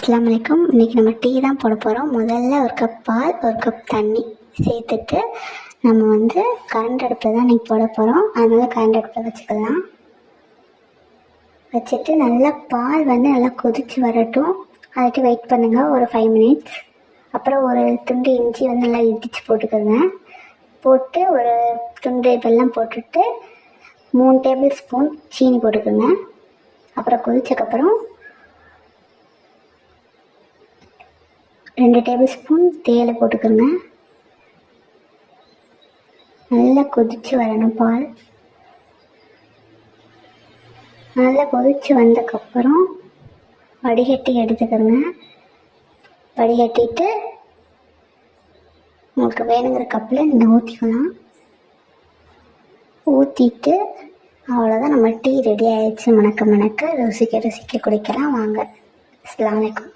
அஸ்ஸலாமு அலைக்கும். இன்றைக்கி நம்ம டீ தான் போட போகிறோம். முதல்ல ஒரு கப் பால், ஒரு கப் தண்ணி சேர்த்துட்டு நம்ம கரண்ட் அடுப்பில் தான் இன்றைக்கி போட போகிறோம். அதனால் கரண்ட் அடுப்பில் வச்சுக்கலாம். வச்சுட்டு நல்லா பால் நல்லா கொதித்து வரட்டும். அதுக்கு வெயிட் பண்ணுங்கள் ஒரு 5 மினிட்ஸ். அப்புறம் ஒரு துண்டு இஞ்சி நல்லா இடித்து போட்டுக்கோங்க. போட்டு ஒரு துண்டு வெல்லம் போட்டுட்டு 3 டேபிள் ஸ்பூன் சீனி போட்டுக்கோங்க. அப்புறம் கொதிச்சக்கப்புறம் 2 டேபிள் ஸ்பூன் தேயிலை போட்டுக்கோங்க. நல்லா கொதித்து வரணும் பால். நல்லா கொதித்து வந்தக்கப்புறம் வடிகட்டி எடுத்துக்கோங்க. வடிகட்டிட்டு உங்களுக்கு வேணுங்கிற கப்பில் நீங்கள் ஊற்றிக்கலாம். ஊற்றிட்டு அவ்வளோதான், நம்ம டீ ரெடி ஆயிடுச்சு. மணக்க மணக்க ருசிக்க ருசிக்க குடிக்கலாம். வாங்க. அஸ்ஸலாமு அலைக்கும்.